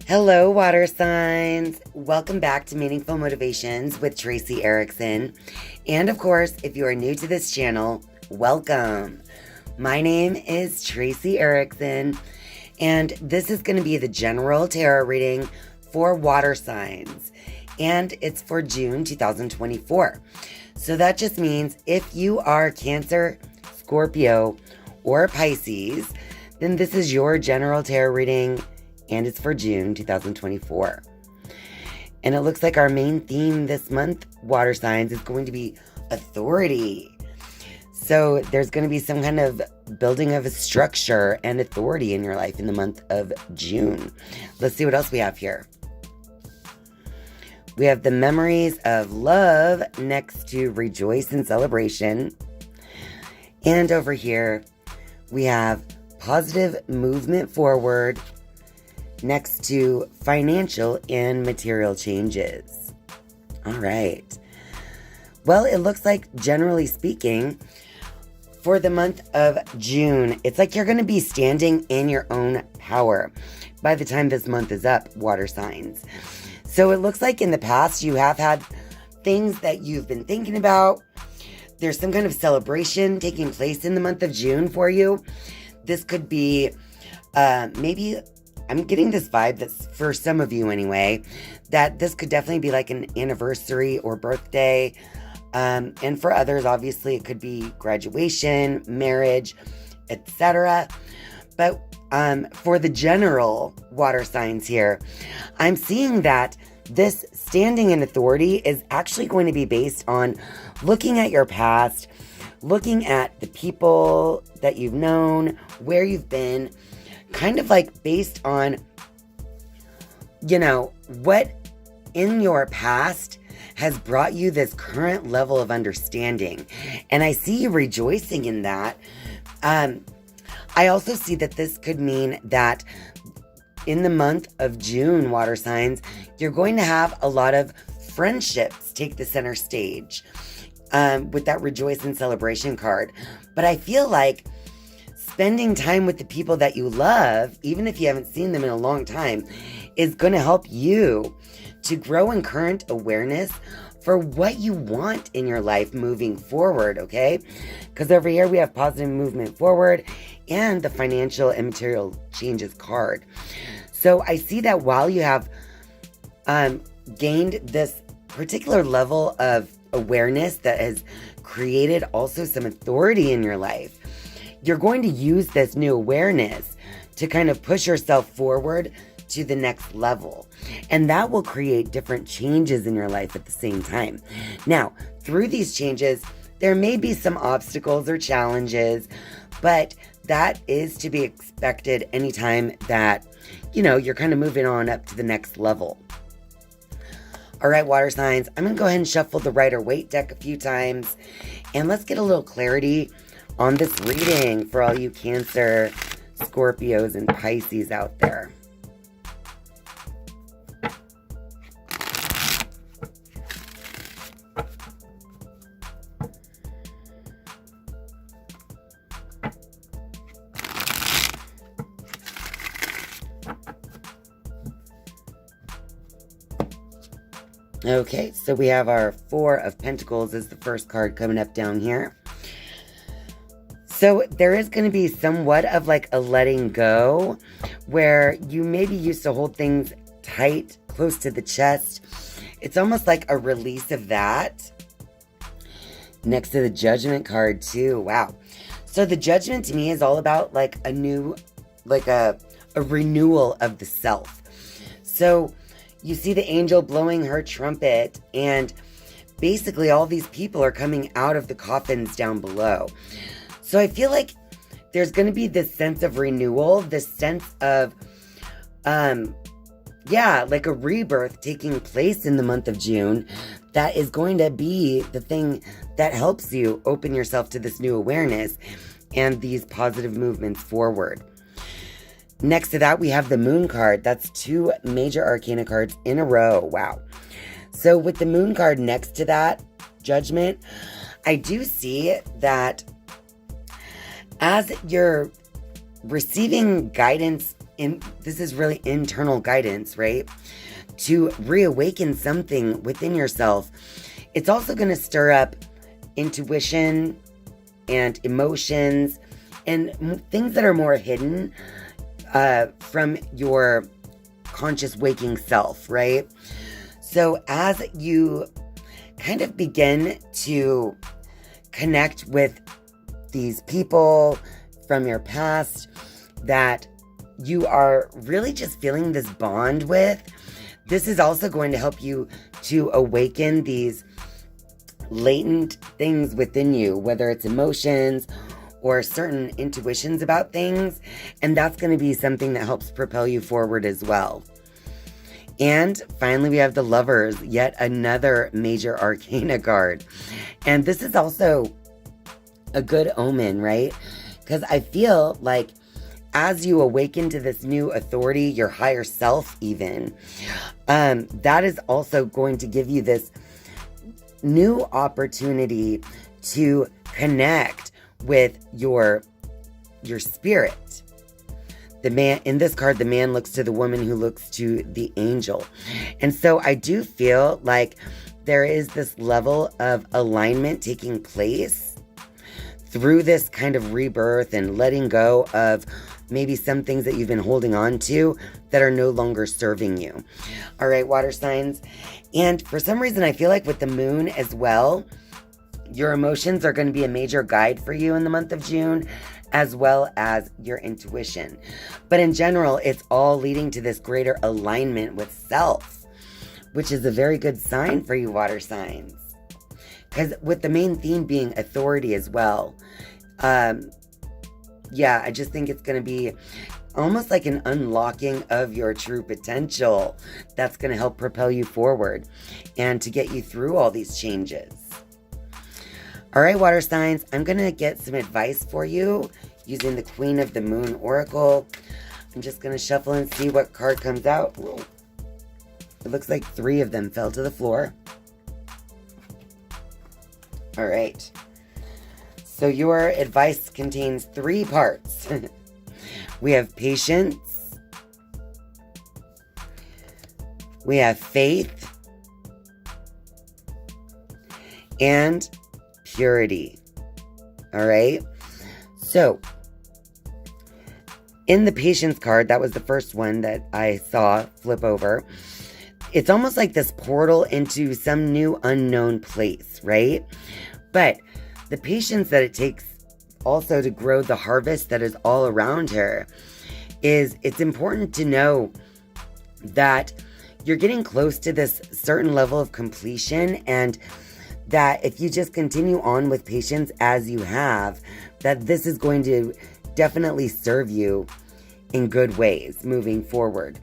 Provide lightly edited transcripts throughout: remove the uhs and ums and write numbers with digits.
Hello, water signs. Welcome back to Meaningful Motivations with Tracy Erickson. And of course, if you are new to this channel, welcome. My name is Tracy Erickson, and this is going to be the general tarot reading for water signs. And it's for June 2024. So that just means if you are Cancer, Scorpio, or Pisces, then this is your general tarot reading, and it's for June 2024. And it looks like our main theme this month, water signs, is going to be authority. So there's going to be some kind of building of a structure and authority in your life in the month of June. Let's see what else we have here. We have the memories of love next to rejoice and celebration. And over here, we have positive movement forward next to financial and material changes. All right. Well, it looks like, generally speaking, for the month of June, it's like you're going to be standing in your own power by the time this month is up, water signs. So it looks like in the past you have had things that you've been thinking about. There's some kind of celebration taking place in the month of June for you. This could be maybe, I'm getting this vibe that's for some of you anyway, that this could definitely be like an anniversary or birthday. And for others, obviously, it could be graduation, marriage, etc. But for the general water signs here, I'm seeing that this standing in authority is actually going to be based on looking at your past, looking at the people that you've known, where you've been, kind of like based on, what in your past has brought you this current level of understanding. And I see you rejoicing in that. I also see that this could mean that in the month of June, water signs, you're going to have a lot of friendships take the center stage with that rejoice and celebration card. But I feel like spending time with the people that you love, even if you haven't seen them in a long time, is going to help you to grow in current awareness for what you want in your life moving forward, okay? Because over here we have positive movement forward and the financial and material changes card. So I see that while you have gained this particular level of awareness that has created also some authority in your life, you're going to use this new awareness to kind of push yourself forward to the next level. And that will create different changes in your life at the same time. Now, through these changes, there may be some obstacles or challenges, but that is to be expected anytime that, you're kind of moving on up to the next level. All right, water signs, I'm going to go ahead and shuffle the Rider-Waite deck a few times, and let's get a little clarity on this reading for all you Cancer, Scorpios, and Pisces out there. Okay, so we have our Four of Pentacles as the first card coming up down here. So there is going to be somewhat of like a letting go where you maybe used to hold things tight, close to the chest. It's almost like a release of that. Next to the Judgment card too. Wow. So the Judgment to me is all about like a new, like a renewal of the self. So you see the angel blowing her trumpet, and basically all these people are coming out of the coffins down below. So I feel like there's going to be this sense of renewal, this sense of, like a rebirth taking place in the month of June. That is going to be the thing that helps you open yourself to this new awareness and these positive movements forward. Next to that, we have the Moon card. That's two major arcana cards in a row. Wow. So with the Moon card next to that, Judgment, I do see that as you're receiving guidance this is really internal guidance, right? To reawaken something within yourself. It's also going to stir up intuition and emotions and things that are more hidden from your conscious waking self, right? So as you kind of begin to connect with these people from your past that you are really just feeling this bond with, this is also going to help you to awaken these latent things within you, whether it's emotions or certain intuitions about things, and that's going to be something that helps propel you forward as well. And finally, we have the Lovers, yet another major arcana card. And this is also a good omen, right? Because I feel like as you awaken to this new authority, your higher self even, that is also going to give you this new opportunity to connect with your spirit. The man in this card, the man looks to the woman who looks to the angel. And so I do feel like there is this level of alignment taking place through this kind of rebirth and letting go of maybe some things that you've been holding on to that are no longer serving you. All right, water signs. And for some reason, I feel like with the moon as well, your emotions are going to be a major guide for you in the month of June, as well as your intuition. But in general, it's all leading to this greater alignment with self, which is a very good sign for you water signs. Because with the main theme being authority as well. Yeah, I just think it's going to be almost like an unlocking of your true potential that's going to help propel you forward and to get you through all these changes. All right, water signs, I'm going to get some advice for you using the Queen of the Moon Oracle. I'm just going to shuffle and see what card comes out. Whoa. It looks like 3 of them fell to the floor. All right. So your advice contains 3 parts. We have patience. We have faith. And purity. All right. So in the patience card, that was the first one that I saw flip over. It's almost like this portal into some new unknown place, right? But the patience that it takes also to grow the harvest that is all around her it's important to know that you're getting close to this certain level of completion, and that if you just continue on with patience as you have, that this is going to definitely serve you in good ways moving forward.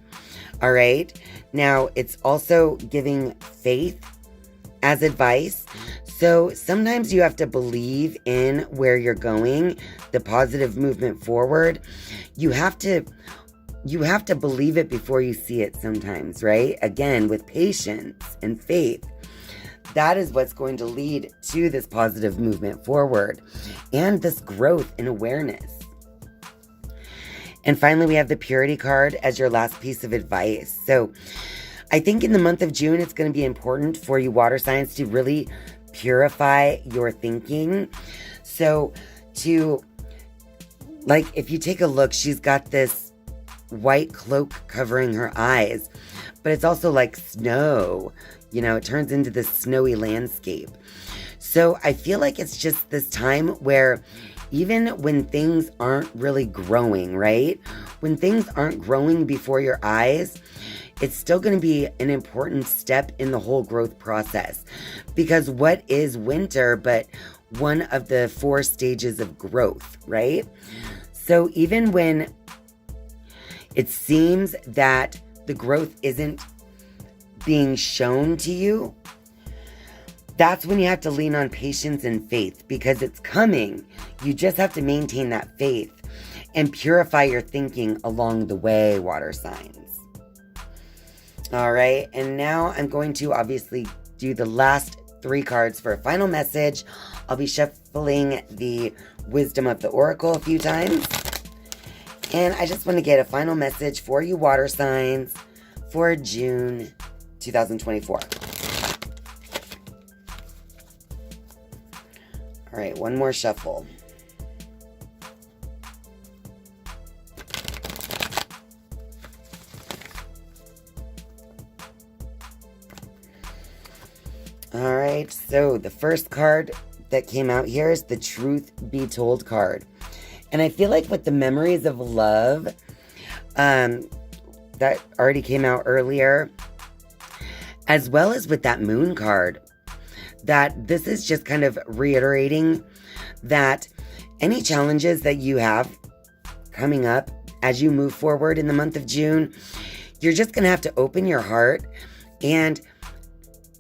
All right. Now, it's also giving faith as advice. So sometimes you have to believe in where you're going, the positive movement forward. You have to believe it before you see it sometimes, right? Again, with patience and faith. That is what's going to lead to this positive movement forward and this growth in awareness. And finally, we have the Purity card as your last piece of advice. So I think in the month of June, it's going to be important for you water signs to really purify your thinking. So if you take a look, she's got this white cloak covering her eyes, but it's also like snow. You know, it turns into this snowy landscape. So I feel like it's just this time where even when things aren't really growing, right? When things aren't growing before your eyes, it's still going to be an important step in the whole growth process. Because what is winter but one of the 4 stages of growth, right? So even when it seems that the growth isn't being shown to you, that's when you have to lean on patience and faith, because it's coming. You just have to maintain that faith and purify your thinking along the way, water signs. All right, and now I'm going to obviously do the last 3 cards for a final message. I'll be shuffling the Wisdom of the Oracle a few times. And I just want to get a final message for you water signs for June 2024. All right, one more shuffle. All right, so the first card that came out here is the Truth Be Told card. And I feel like with the memories of love that already came out earlier, as well as with that Moon card, that this is just kind of reiterating that any challenges that you have coming up as you move forward in the month of June, you're just going to have to open your heart and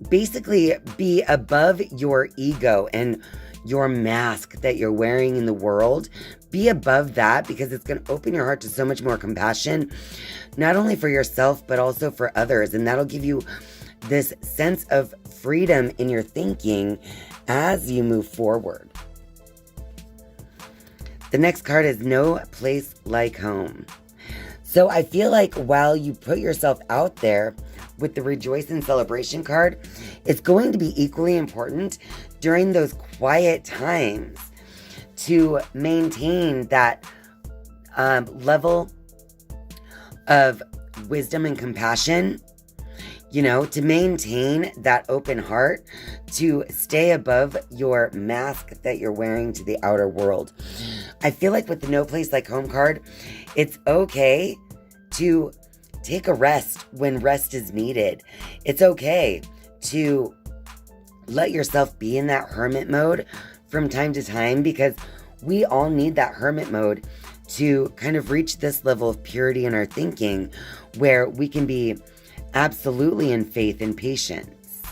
basically be above your ego and your mask that you're wearing in the world. Be above that, because it's going to open your heart to so much more compassion, not only for yourself, but also for others. And that'll give you this sense of freedom in your thinking as you move forward. The next card is No Place Like Home. So I feel like while you put yourself out there with the Rejoice and Celebration card, it's going to be equally important during those quiet times to maintain that level of wisdom and compassion, to maintain that open heart, to stay above your mask that you're wearing to the outer world. I feel like with the No Place Like Home card, it's okay to take a rest when rest is needed. It's okay to let yourself be in that hermit mode from time to time, because we all need that hermit mode to kind of reach this level of purity in our thinking where we can be absolutely in faith and patience.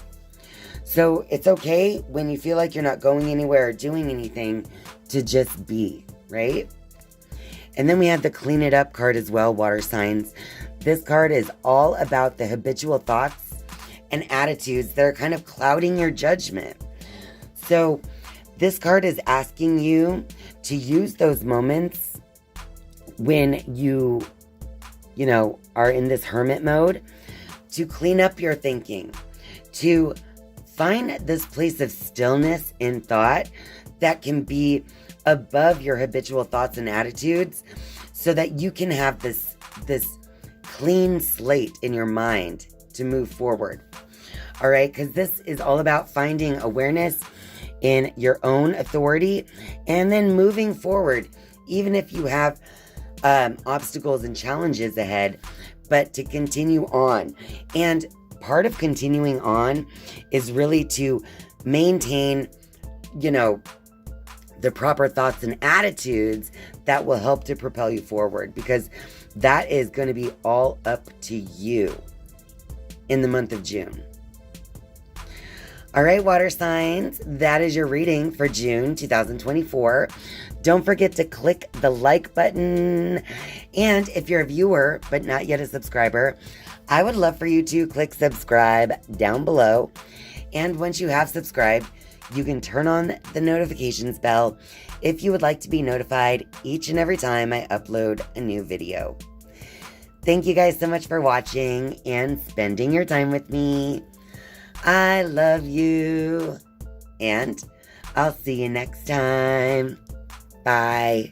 So it's okay when you feel like you're not going anywhere or doing anything to just be, right? And then we have the Clean It Up card as well, water signs. This card is all about the habitual thoughts and attitudes that are kind of clouding your judgment. So this card is asking you to use those moments when you are in this hermit mode to clean up your thinking, to find this place of stillness in thought that can be above your habitual thoughts and attitudes, so that you can have this clean slate in your mind to move forward. All right, because this is all about finding awareness in your own authority and then moving forward, even if you have obstacles and challenges ahead, but to continue on. And part of continuing on is really to maintain, the proper thoughts and attitudes that will help to propel you forward, because that is going to be all up to you in the month of June. All right, water signs, that is your reading for June 2024. Don't forget to click the like button. And if you're a viewer, but not yet a subscriber, I would love for you to click subscribe down below. And once you have subscribed, you can turn on the notifications bell if you would like to be notified each and every time I upload a new video. Thank you guys so much for watching and spending your time with me. I love you, and I'll see you next time. Bye.